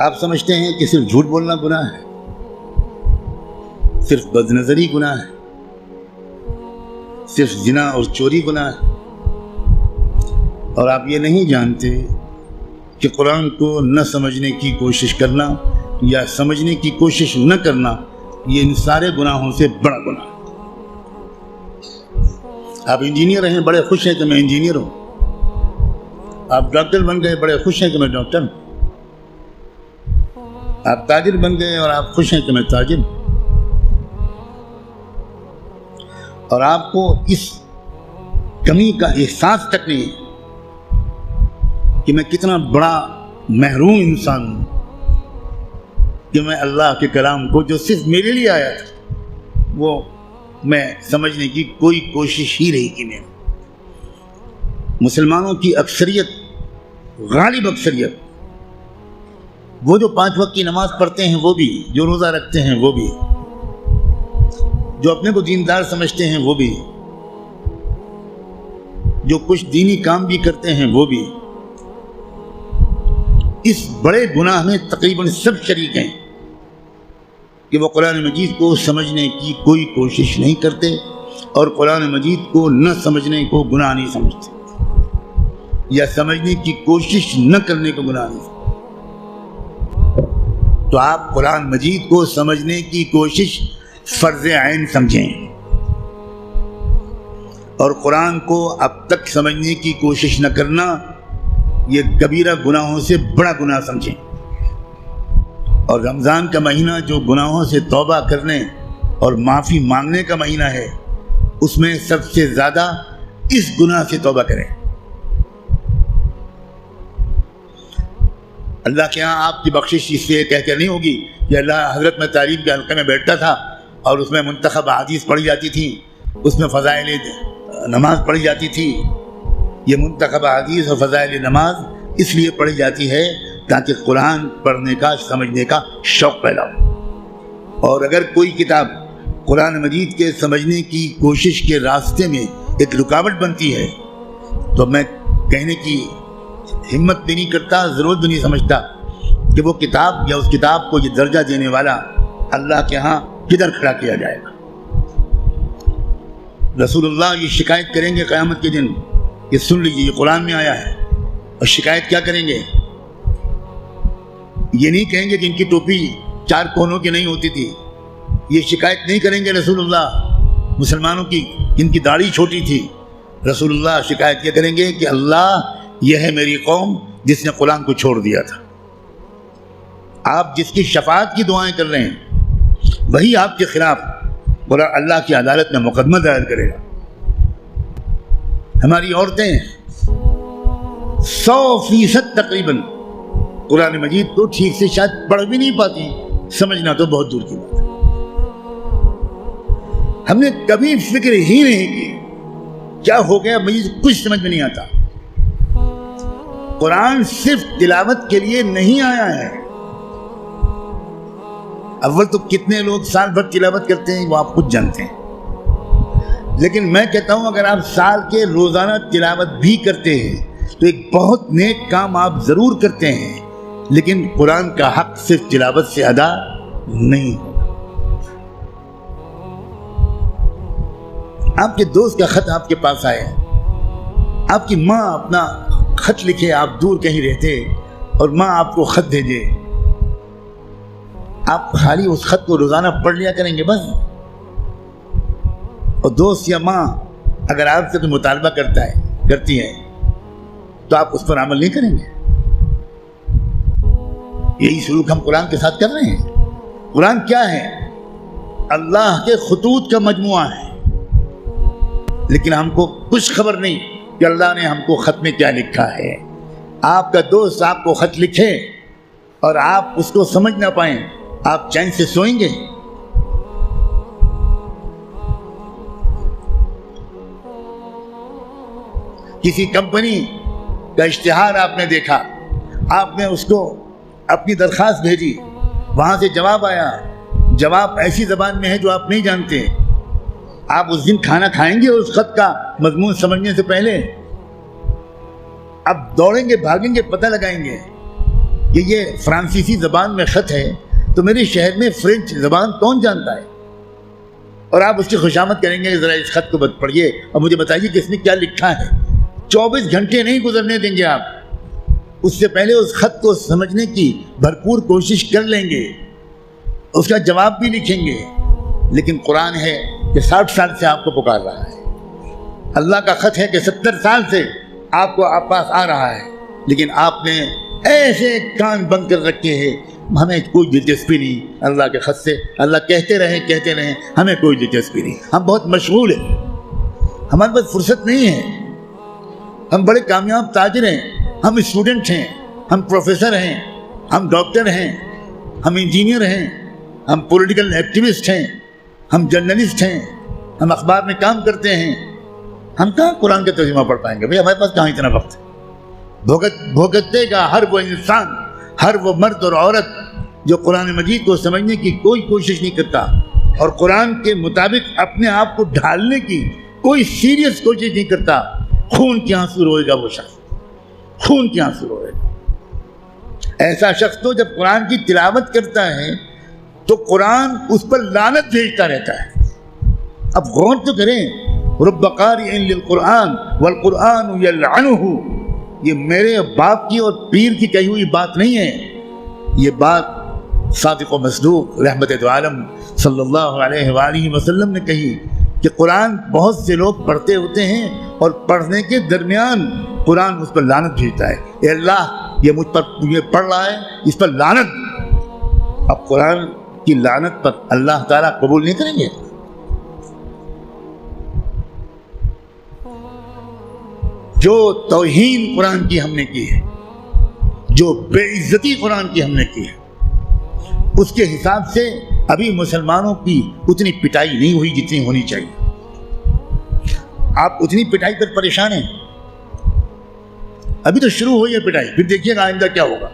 آپ سمجھتے ہیں کہ صرف جھوٹ بولنا گناہ ہے، صرف بد نظری گناہ ہے، صرف زنا اور چوری گناہ ہے، اور آپ یہ نہیں جانتے کہ قرآن کو نہ سمجھنے کی کوشش کرنا یا سمجھنے کی کوشش نہ کرنا یہ ان سارے گناہوں سے بڑا گناہ ہے۔ آپ انجینئر ہیں، بڑے خوش ہیں کہ میں انجینئر ہوں، آپ ڈاکٹر بن گئے، بڑے خوش ہیں کہ میں ڈاکٹر ہوں، آپ تاجر بن گئے اور آپ خوش ہیں کہ میں تاجر ہوں، اور آپ کو اس کمی کا احساس تک نہیں ہے کہ میں کتنا بڑا محروم انسان ہوں کہ میں اللہ کے کلام کو جو صرف میرے لیے آیا تھا وہ میں سمجھنے کی کوئی کوشش ہی نہیں کی۔ میں مسلمانوں کی اکثریت، غالب اکثریت، وہ جو 5 وقت کی نماز پڑھتے ہیں وہ بھی، جو روزہ رکھتے ہیں وہ بھی، جو اپنے کو دیندار سمجھتے ہیں وہ بھی، جو کچھ دینی کام بھی کرتے ہیں وہ بھی، اس بڑے گناہ میں تقریباً سب شریک ہیں کہ وہ قرآن مجید کو سمجھنے کی کوئی کوشش نہیں کرتے اور قرآن مجید کو نہ سمجھنے کو گناہ نہیں سمجھتے یا سمجھنے کی کوشش نہ کرنے کو گناہ نہیں سمجھتے۔ تو آپ قرآن مجید کو سمجھنے کی کوشش فرض عین سمجھیں اور قرآن کو اب تک سمجھنے کی کوشش نہ کرنا یہ کبیرہ گناہوں سے بڑا گناہ سمجھیں۔ اور رمضان کا مہینہ جو گناہوں سے توبہ کرنے اور معافی مانگنے کا مہینہ ہے، اس میں سب سے زیادہ اس گناہ سے توبہ کریں۔ اللہ کے ہاں آپ کی بخشش اس سے کہہ کر نہیں ہوگی کہ اللہ حضرت میں تعلیم کے حلقے میں بیٹھتا تھا اور اس میں منتخب احادیث پڑھی جاتی تھی، اس میں فضائل نماز پڑھی جاتی تھی۔ یہ منتخب احادیث اور فضائل نماز اس لیے پڑھی جاتی ہے تاکہ قرآن پڑھنے کا، سمجھنے کا شوق پیدا ہو۔ اور اگر کوئی کتاب قرآن مجید کے سمجھنے کی کوشش کے راستے میں ایک رکاوٹ بنتی ہے تو میں کہنے کی ہمت بھی نہیں کرتا، ضرورت بھی نہیں سمجھتا کہ وہ کتاب یا اس کتاب کو یہ درجہ دینے والا اللہ کے ہاں کدھر کھڑا کیا جائے گا۔ رسول اللہ یہ شکایت کریں گے قیامت کے دن، یہ سن لیجیے، یہ قرآن میں آیا ہے، اور شکایت کیا کریں گے؟ یہ نہیں کہیں گے کہ ان کی ٹوپی 4 کونوں کی نہیں ہوتی تھی، یہ شکایت نہیں کریں گے رسول اللہ مسلمانوں کی ان کی داڑھی چھوٹی تھی۔ رسول اللہ شکایت کیا کریں گے کہ اللہ یہ ہے میری قوم جس نے قرآن کو چھوڑ دیا تھا۔ آپ جس کی شفاعت کی دعائیں کر رہے ہیں وہی آپ کے خلاف اللہ کی عدالت میں مقدمہ دائر کرے گا۔ ہماری عورتیں 100% تقریباً قرآن مجید کو ٹھیک سے شاید پڑھ بھی نہیں پاتی، سمجھنا تو بہت دور کی بات ہے۔ ہم نے کبھی فکر ہی نہیں کی کیا ہو گیا، مجھے کچھ سمجھ میں نہیں آتا۔ قرآن صرف تلاوت کے لیے نہیں آیا ہے۔ اول تو کتنے لوگ سال بھر تلاوت کرتے ہیں وہ آپ خود جانتے ہیں، لیکن میں کہتا ہوں اگر آپ سال کے روزانہ تلاوت بھی کرتے ہیں تو ایک بہت نیک کام آپ ضرور کرتے ہیں، لیکن قرآن کا حق صرف تلاوت سے ادا نہیں ہوگا۔ آپ کے دوست کا خط آپ کے پاس آئے، آپ کی ماں اپنا خط لکھے، آپ دور کہیں رہتے اور ماں آپ کو خط بھیجے، آپ خالی اس خط کو روزانہ پڑھ لیا کریں گے بس؟ اور دوست یا ماں اگر آپ سے کوئی مطالبہ کرتی ہے تو آپ اس پر عمل نہیں کریں گے؟ یہی سلوک ہم قرآن کے ساتھ کر رہے ہیں۔ قرآن کیا ہے؟ اللہ کے خطوط کا مجموعہ ہے، لیکن ہم کو کچھ خبر نہیں کہ اللہ نے ہم کو خط میں کیا لکھا ہے۔ آپ کا دوست آپ کو خط لکھے اور آپ اس کو سمجھ نہ پائیں، آپ چین سے سوئیں گے؟ کسی کمپنی کا اشتہار آپ نے دیکھا، آپ نے اس کو اپنی درخواست بھیجی، وہاں سے جواب آیا، جواب ایسی زبان میں ہے جو آپ نہیں جانتے، آپ اس دن کھانا کھائیں گے اس خط کا مضمون سمجھنے سے پہلے؟ اب دوڑیں گے، بھاگیں گے، پتہ لگائیں گے کہ یہ فرانسیسی زبان میں خط ہے تو میرے شہر میں فرینچ زبان کون جانتا ہے؟ اور آپ اس کی خوشامد کریں گے ذرا اس خط کو پڑھیے اور مجھے بتائیے کہ اس میں کیا لکھا ہے۔ 24 گھنٹے نہیں گزرنے دیں گے آپ، اس سے پہلے اس خط کو سمجھنے کی بھرپور کوشش کر لیں گے، اس کا جواب بھی لکھیں گے۔ لیکن قرآن ہے کہ 60 سال سے آپ کو پکار رہا ہے، اللہ کا خط ہے کہ 70 سال سے آپ کو آپ پاس آ رہا ہے، لیکن آپ نے ایسے کان بند کر رکھے ہیں، ہمیں کوئی دلچسپی نہیں اللہ کے خط سے، اللہ کہتے رہیں ہمیں کوئی دلچسپی نہیں، ہم بہت مشغول ہیں، ہمارے پاس فرصت نہیں ہے، ہم بڑے کامیاب تاجر ہیں، ہم اسٹوڈنٹ ہیں، ہم پروفیسر ہیں، ہم ڈاکٹر ہیں، ہم انجینئر ہیں، ہم پولیٹیکل ایکٹیوسٹ ہیں، ہم جرنلسٹ ہیں، ہم اخبار میں کام کرتے ہیں، ہم کہاں قرآن کا ترجمہ پڑھ پائیں گے؟ بھئی ہمارے پاس کہاں اتنا وقت ہے؟ بھگتتے گا ہر وہ انسان، ہر وہ مرد اور عورت جو قرآن مجید کو سمجھنے کی کوئی کوشش نہیں کرتا اور قرآن کے مطابق اپنے آپ کو ڈھالنے کی کوئی سیریس کوشش نہیں کرتا، خون کے آنسو روئے گا وہ شخص، خون کے آنسو روئے گا۔ ایسا شخص تو جب قرآن کی تلاوت کرتا ہے تو قرآن اس پر لعنت بھیجتا رہتا ہے۔ اب غور تو کریں، رب قارئ للقرآن والقرآن یلعنہ، یہ میرے باپ کی اور پیر کی کہی ہوئی بات نہیں ہے، یہ بات صادق و مصدوق رحمت دو عالم صلی اللہ علیہ وآلہ وسلم نے کہی کہ قرآن بہت سے لوگ پڑھتے ہوتے ہیں اور پڑھنے کے درمیان قرآن اس پر لعنت بھیجتا ہے، اے اللہ یہ مجھ پر یہ پڑھ رہا ہے، اس پر لعنت۔ اب قرآن کی لعنت پر اللہ تعالیٰ قبول نہیں کریں گے؟ جو توہین قرآن کی ہم نے کی ہے، جو بے عزتی قرآن کی ہم نے کی ہے، اس کے حساب سے ابھی مسلمانوں کی اتنی پٹائی نہیں ہوئی جتنی ہونی چاہیے۔ آپ اتنی پٹائی پر پریشان ہیں، ابھی تو شروع ہوئی ہے پٹائی، پھر دیکھیے گا آئندہ کیا ہوگا۔